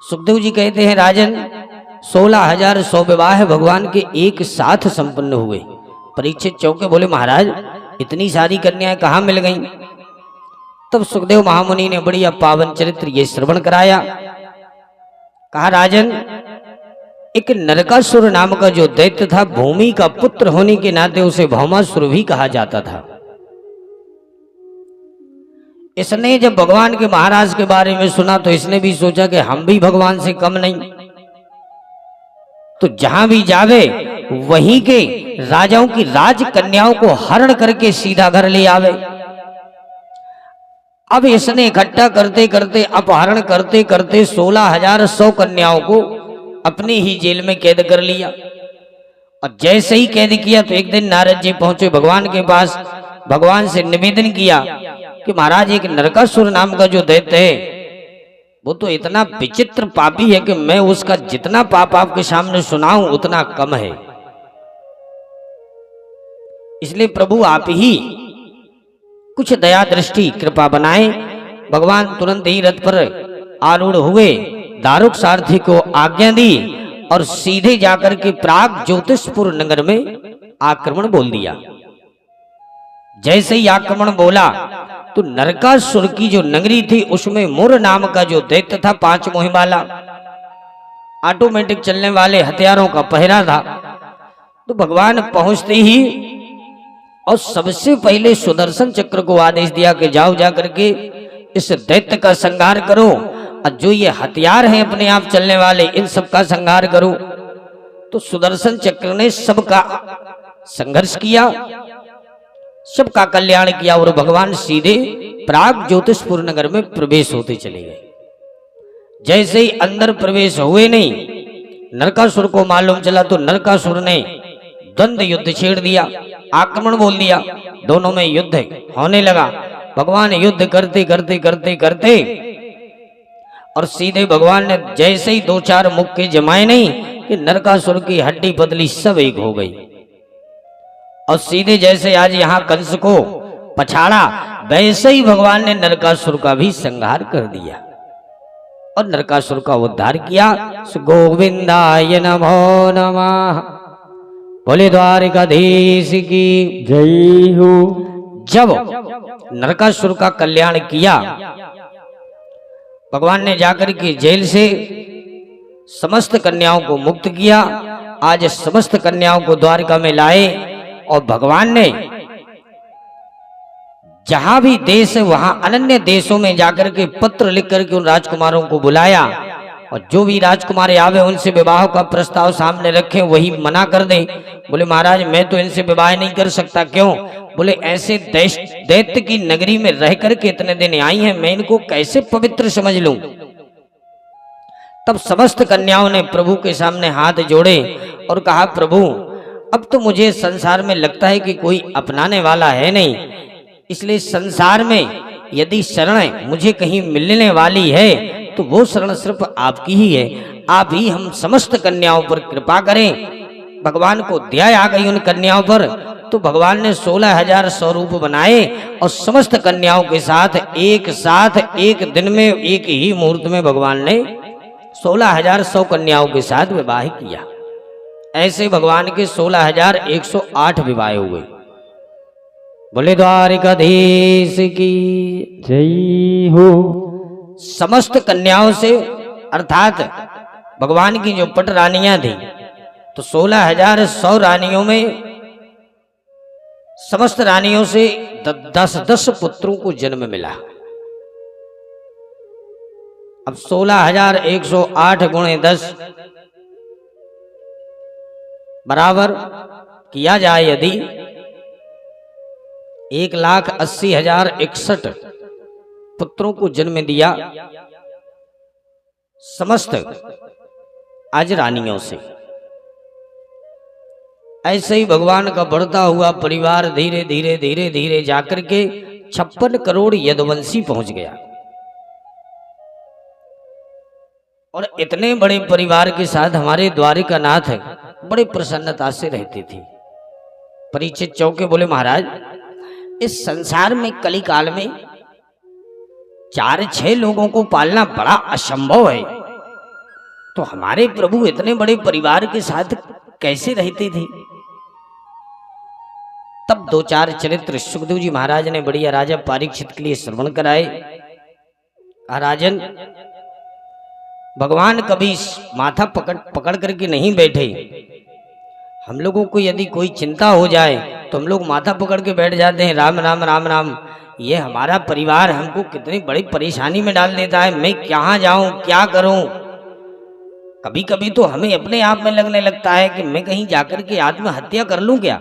सुखदेव जी कहते हैं राजन 16,100 विवाह भगवान के एक साथ संपन्न हुए। परीक्षित चौके बोले महाराज इतनी सारी कन्याएं कहाँ मिल गईं? तब सुखदेव महामुनि ने बढ़िया पावन चरित्र ये श्रवण कराया। कहा राजन एक नरकासुर नाम का जो दैत्य था, भूमि का पुत्र होने के नाते उसे भौमासुर भी कहा जाता था। इसने जब भगवान के महाराज के बारे में सुना तो इसने भी सोचा कि हम भी भगवान से कम नहीं, तो जहां भी जावे वहीं के राजाओं की राज कन्याओं को हरण करके सीधा घर ले आवे। अब इसने इकट्ठा करते करते अपहरण करते करते 16,100 कन्याओं को अपनी ही जेल में कैद कर लिया। और जैसे ही कैद किया तो एक दिन नारद जी पहुंचे भगवान के पास, भगवान से निवेदन किया कि महाराज एक नरकासुर नाम का जो दैत्य है वो तो इतना विचित्र पापी है कि मैं उसका जितना पाप आपके सामने सुनाऊं उतना कम है। इसलिए प्रभु आप ही कुछ दया दृष्टि कृपा बनाए। भगवान तुरंत ही रथ पर आरूढ़ हुए, दारुक सारथी को आज्ञा दी और सीधे जाकर के प्राग ज्योतिषपुर नगर में आक्रमण बोल दिया। जैसे ही आक्रमण बोला तो नरकासुर की जो नगरी थी उसमें मुर नाम का जो दैत्य था, 5 मुँह वाला, ऑटोमेटिक चलने वाले हथियारों का पहरा था। तो भगवान पहुंचते ही और सबसे पहले सुदर्शन चक्र को आदेश दिया कि जाओ जाकर के इस दैत्य का संहार करो और जो ये हथियार हैं अपने आप चलने वाले इन सबका संहार करो। तो सुदर्शन चक्र ने सबका संघर्ष किया, सबका कल्याण किया और भगवान सीधे प्राग ज्योतिषपुर नगर में प्रवेश होते चले गए। जैसे ही अंदर प्रवेश हुए नहीं, नरकासुर को मालूम चला तो नरकासुर ने द्वंद्व युद्ध छेड़ दिया, आक्रमण बोल दिया, दोनों में युद्ध होने लगा। भगवान युद्ध करते करते करते करते और सीधे भगवान ने जैसे ही 2-4 मुक्के जमाए नहीं कि नरकासुर की हड्डी पतली सब एक हो गई। और सीधे जैसे आज यहां कंस को पछाड़ा वैसे ही भगवान ने नरकासुर का भी संहार कर दिया और नरकासुर का उद्धार किया। गोविंदाय नमो नमः। बोले द्वारिकाधीश की जय हो। जब नरकासुर का कल्याण किया, भगवान ने जाकर के जेल से समस्त कन्याओं को मुक्त किया। आज समस्त कन्याओं को द्वारिका में लाए और भगवान ने जहां भी देश है वहां अन्य देशों में जाकर के पत्र लिख करके उन राजकुमारों को बुलाया और जो भी राजकुमारी आवे उनसे विवाह का प्रस्ताव सामने रखें, वही मना कर दे। बोले महाराज मैं तो इनसे विवाह नहीं कर सकता। क्यों? बोले ऐसे दैत्य की नगरी में रह करके इतने दिन आई हैं, मैं इनको कैसे पवित्र समझ लूं। तब समस्त कन्याओं ने प्रभु के सामने हाथ जोड़े और कहा प्रभु अब तो मुझे संसार में लगता है कि कोई अपनाने वाला है नहीं, इसलिए संसार में यदि शरण मुझे कहीं मिलने वाली है तो वो शरण सिर्फ आपकी ही है। आप ही हम समस्त कन्याओं पर कृपा करें। भगवान को दया आ गई उन कन्याओं पर, तो भगवान ने 16,100 रूप बनाए और समस्त कन्याओं के साथ एक दिन में एक ही मुहूर्त में भगवान ने 16,100 कन्याओं के साथ विवाह किया। ऐसे भगवान के 16,108 विवाह हुए। बोले द्वारिकाधीश की जय हो। समस्त कन्याओं से अर्थात भगवान की जो पट रानियां थी तो 16,100 रानियों में समस्त रानियों से 10-10 पुत्रों को जन्म मिला। अब 16,108 गुणे 10 बराबर किया जाए यदि 1,80,061 पुत्रों को जन्म दिया समस्त आज रानियों से। ऐसे ही भगवान का बढ़ता हुआ परिवार धीरे धीरे धीरे धीरे जाकर के 56 करोड़ यदुवंशी पहुंच गया। और इतने बड़े परिवार के साथ हमारे द्वारिकानाथ बड़े प्रसन्नता से रहते थे। परीक्षित चौके बोले महाराज इस संसार में कली काल में 4-6 लोगों को पालना बड़ा असंभव है। तो हमारे प्रभु इतने बड़े परिवार के साथ कैसे रहते थे? तब दो चार चरित्र सुखदेव जी महाराज ने बढ़िया राजा परीक्षित के लिए श्रवण कराए। राजन, भगवान कभी माथा पकड़ करके नहीं बैठे। हम लोगों को यदि कोई चिंता हो जाए तो हम लोग माथा पकड़ के बैठ जाते हैं, राम राम राम राम। ये हमारा परिवार हमको कितनी बड़ी परेशानी में डाल देता है। मैं कहाँ जाऊं, क्या करूं? कभी कभी तो हमें अपने आप में लगने लगता है कि मैं कहीं जाकर के आत्महत्या कर लूं क्या।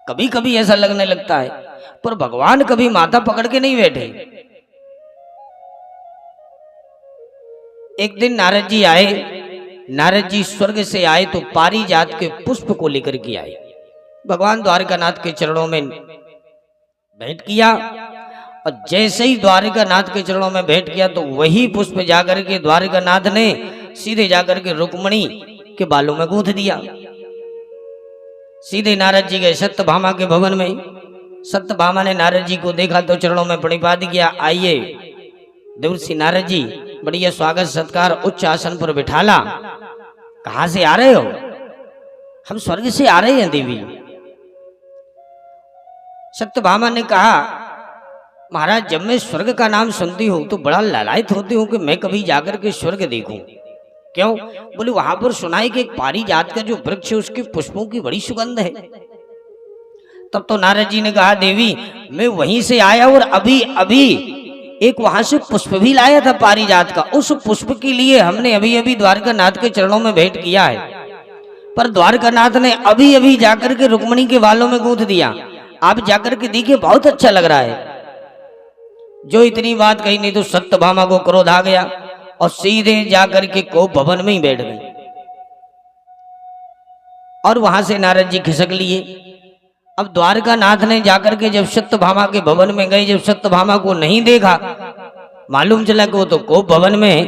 कभी कभी ऐसा लगने लगता है, पर भगवान कभी माथा पकड़ के नहीं बैठे। एक दिन नारद जी आए। नारद जी स्वर्ग से आए तो पारिजात के पुष्प को लेकर के आए। भगवान द्वारकानाथ के चरणों में भेंट किया, और जैसे ही द्वारकानाथ के चरणों में भेंट किया तो वही पुष्प जाकर के द्वारकानाथ ने सीधे जाकर के रुक्मणी के बालों में गूंथ दिया। सीधे नारद जी गए सत्यभामा के भवन में। सत्यभामा ने नारद जी को देखा तो चरणों में प्रणिपात किया, आइए देवर्षि नारद जी, बढ़िया स्वागत सत्कार, उच्च आसन पर बिठाला। कहां से आ रहे हो? हम स्वर्ग से आ रहे हैं देवी। सत्यभामा ने कहा, महाराज, जब मैं स्वर्ग का नाम सुनती हूँ तो बड़ा लालायित होती हूँ कि मैं कभी जाकर के स्वर्ग देखूं। क्यों? बोले, वहां पर सुना है कि एक पारिजात का जो वृक्ष है उसके पुष्पों की बड़ी सुगंध है। तब तो नारद जी ने कहा, देवी, मैं वहीं से आया और अभी अभी एक वहां से पुष्प भी लाया था पारिजात का। उस पुष्प के लिए हमने अभी अभी द्वारकानाथ के चरणों में भेंट किया है, पर द्वारकानाथ ने अभी अभी जाकर के रुक्मणी के बालों में गूंथ दिया। आप जाकर के देखिए, बहुत अच्छा लग रहा है। जो इतनी बात कही, नहीं तो सत्यभामा को क्रोध आ गया और सीधे जाकर के कोप भवन में ही बैठ गई। और वहां से नारद जी खिसक लिए। अब द्वारकानाथ ने जाकर के जब सत्यभामा के भवन में गए, जब सत्यभामा को नहीं देखा, मालूम चला कि वो तो कोप भवन में है।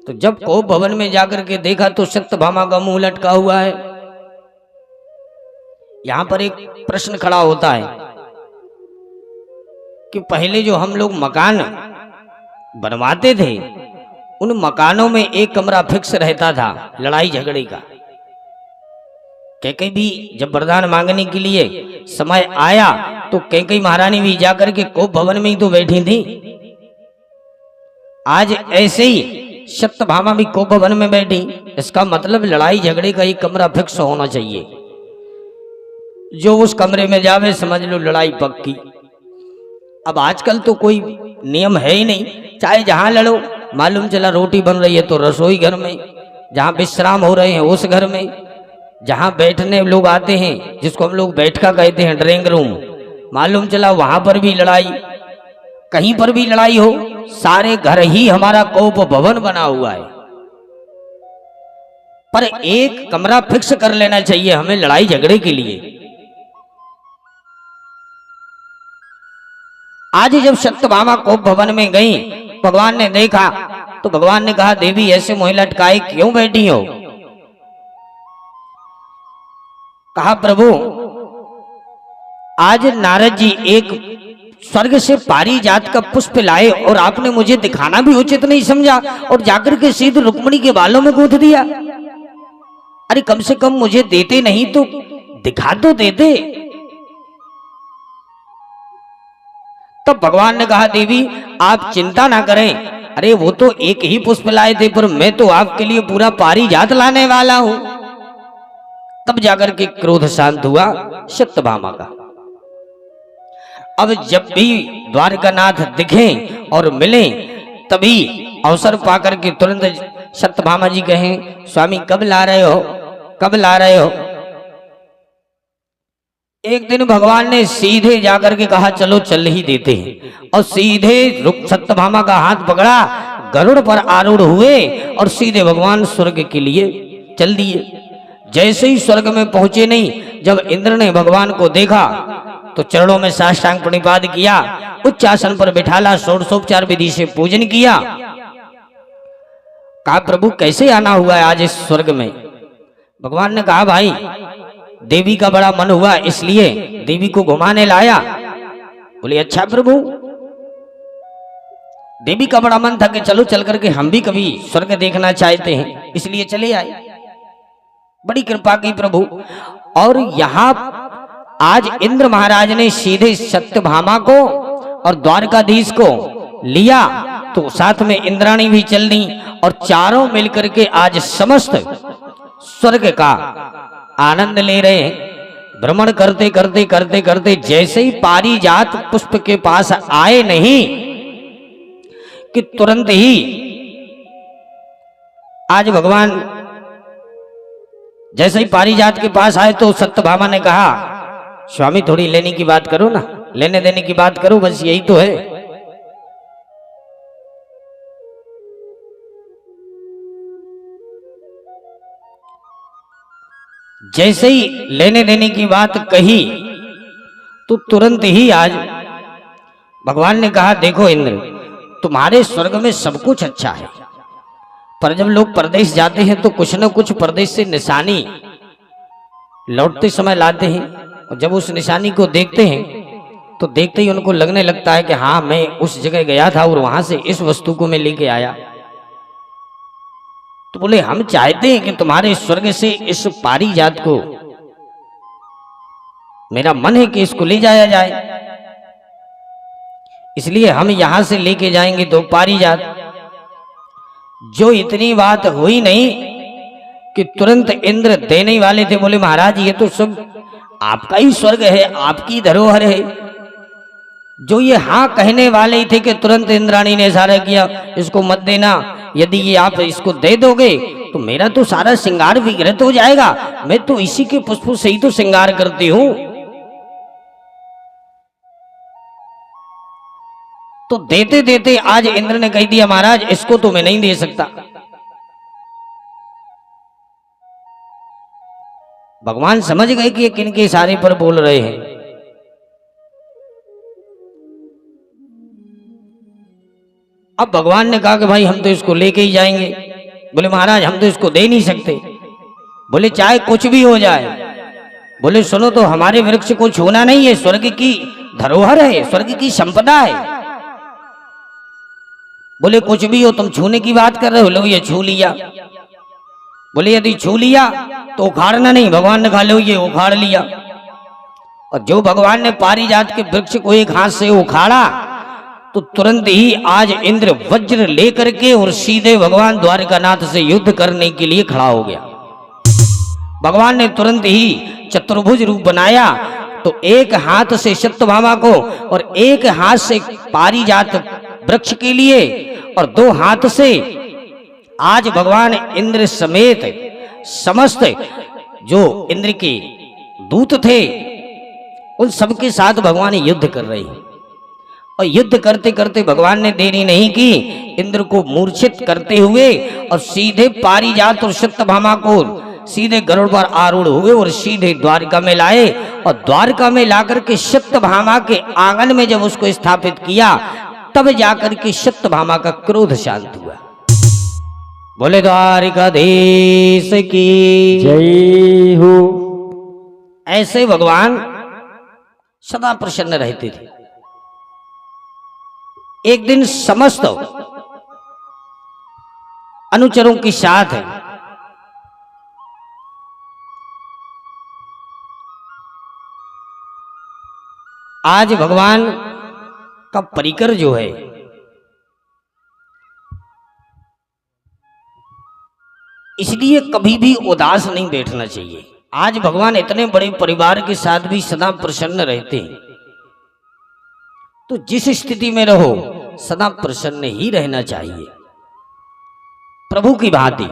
तो जब कोप भवन में जाकर के देखा तो सत्यभामा का मुंह लटका हुआ है। यहां पर एक प्रश्न खड़ा होता है कि पहले जो हम लोग मकान बनवाते थे, उन मकानों में एक कमरा फिक्स रहता था लड़ाई झगड़े का। कैकेयी भी जब वरदान मांगने के लिए समय आया तो कैकेयी महारानी भी जाकर के कोप भवन में ही तो बैठी थी। आज ऐसे ही सत्यभामा भी कोप भवन में बैठी। इसका मतलब लड़ाई झगड़े का एक कमरा फिक्स होना चाहिए। जो उस कमरे में जावे समझ लो लड़ाई पक्की। अब आजकल तो कोई नियम है ही नहीं, चाहे जहां लड़ो। मालूम चला रोटी बन रही है तो रसोई घर में, जहां विश्राम हो रहे हैं उस घर में, जहां बैठने लोग आते हैं जिसको हम लोग बैठका कहते हैं ड्राइंग रूम, मालूम चला वहां पर भी लड़ाई। कहीं पर भी लड़ाई हो, सारे घर ही हमारा कोप भवन बना हुआ है। पर एक कमरा फिक्स कर लेना चाहिए हमें लड़ाई झगड़े के लिए। आज जब सत्यभामा कोप भवन में गई, भगवान ने देखा तो भगवान ने कहा, देवी, ऐसे मुंह लटकाए क्यों बैठी हो? कहा, प्रभु, आज नारद जी एक स्वर्ग से पारिजात का पुष्प लाए और आपने मुझे दिखाना भी उचित नहीं समझा और जाकर के सीधे रुक्मणी के बालों में गूंथ दिया। अरे कम से कम मुझे देते नहीं तो दिखा तो देते। तो भगवान ने कहा, देवी, आप चिंता ना करें। अरे वो तो एक ही पुष्प लाए थे, पर मैं तो आपके लिए पूरा पारिजात लाने वाला हूं। तब जाकर के क्रोध शांत हुआ सत्यभामा का। अब जब भी द्वारकानाथ दिखे और मिले, तभी अवसर पाकर के तुरंत सत्यभामा जी कहें, स्वामी कब ला रहे हो, कब ला रहे हो? एक दिन भगवान ने सीधे जाकर के कहा, चलो चल ही देते हैं, और सीधे सत्यभामा का हाथ पकड़ा, गरुड़ पर आरूढ़ हुए और सीधे भगवान स्वर्ग के लिए चल दिए। जैसे ही स्वर्ग में पहुंचे नहीं, जब इंद्र ने भगवान को देखा तो चरणों में साष्टांग प्रणिपात किया, उच्च आसन पर बिठाला, षोडशोपचार विधि से पूजन किया। कहा, प्रभु कैसे आना हुआ है आज इस स्वर्ग में? भगवान ने कहा, भाई, देवी का बड़ा मन हुआ इसलिए देवी को घुमाने लाया। बोले, अच्छा प्रभु। देवी का बड़ा मन था कि चलो चल करके हम भी कभी स्वर्ग देखना चाहते हैं, इसलिए चले आए। बड़ी कृपा की प्रभु। और यहाँ आज इंद्र महाराज ने सीधे सत्यभामा को और द्वारकाधीश को लिया, तो साथ में इंद्राणी भी चल दी और चारों मिलकर के आज समस्त स्वर्ग का आनंद ले रहे हैं। भ्रमण करते करते करते करते जैसे ही पारिजात पुष्प के पास आए नहीं कि तुरंत ही आज भगवान जैसे ही पारिजात के पास आए तो सत्यभामा ने कहा, स्वामी थोड़ी लेने की बात करो ना, लेने देने की बात करो, बस यही तो है। जैसे ही लेने देने की बात कही तो तुरंत ही आज भगवान ने कहा, देखो इंद्र, तुम्हारे स्वर्ग में सब कुछ अच्छा है, पर जब लोग परदेश जाते हैं तो कुछ न कुछ परदेश से निशानी लौटते समय लाते हैं, और जब उस निशानी को देखते हैं तो देखते ही उनको लगने लगता है कि हाँ, मैं उस जगह गया था और वहां से इस वस्तु को मैं लेके आया। तो बोले, हम चाहते हैं कि तुम्हारे स्वर्ग से इस पारिजात को, मेरा मन है कि इसको ले जाया जाए, इसलिए हम यहां से लेके जाएंगे। तो पारिजात, जो इतनी बात हुई नहीं कि तुरंत इंद्र देने वाले थे, बोले महाराज ये तो सब आपका ही स्वर्ग है, आपकी धरोहर है। जो ये हाँ कहने वाले ही थे कि तुरंत इंद्राणी ने इशारा किया, इसको मत देना, यदि ये आप इसको दे दोगे तो मेरा तो सारा श्रृंगार विकृत हो जाएगा, मैं तो इसी के पुष्पों से ही तो श्रृंगार करती हूं। तो देते देते आज इंद्र ने कह दिया, महाराज इसको तो मैं नहीं दे सकता। भगवान समझ गए कि ये किनके इशारे पर बोल रहे हैं। अब भगवान ने कहा कि भाई हम तो इसको लेके ही जाएंगे। बोले महाराज हम तो इसको दे नहीं सकते। बोले चाहे कुछ भी हो जाए। बोले सुनो, तो हमारे वृक्ष को छूना नहीं है, स्वर्ग की धरोहर है, स्वर्ग की संपदा है। बोले कुछ भी हो, तुम छूने की बात कर रहे हो, लो ये छू लिया। बोले यदि छू लिया तो उखाड़ना नहीं, भगवान ने कहा लो ये उखाड़ लिया। और जो भगवान ने पारिजात के वृक्ष को एक हाथ से उखाड़ा तो तुरंत ही आज इंद्र वज्र लेकर के और सीधे भगवान द्वारकानाथ से युद्ध करने के लिए खड़ा हो गया। भगवान ने तुरंत ही चतुर्भुज रूप बनाया, तो एक हाथ से सत्यभामा को और एक हाथ से पारिजात वृक्ष के लिए और दो हाथ से आज भगवान इंद्र समेत समस्त जो इंद्र के दूत थे उन सबके साथ भगवान युद्ध कर रहे हैं। और युद्ध करते करते भगवान ने देरी नहीं की, इंद्र को मूर्छित करते हुए और सीधे पारिजात और सत्यभामा को सीधे गरुड़ पर आरूढ़ हुए और सीधे द्वारका में लाए। और द्वारका में लाकर के सत्यभामा के आंगन में जब उसको स्थापित किया तब जाकर के सत्यभामा का क्रोध शांत हुआ। बोले द्वारिकाधीश की जय हो। ऐसे भगवान सदा प्रसन्न रहते थे। एक दिन समस्त अनुचरों के साथ आज भगवान का परिकर जो है इसलिए कभी भी उदास नहीं बैठना चाहिए। आज भगवान इतने बड़े परिवार के साथ भी सदा प्रसन्न रहते हैं, तो जिस स्थिति में रहो सदा प्रसन्न ही रहना चाहिए। प्रभु की भांति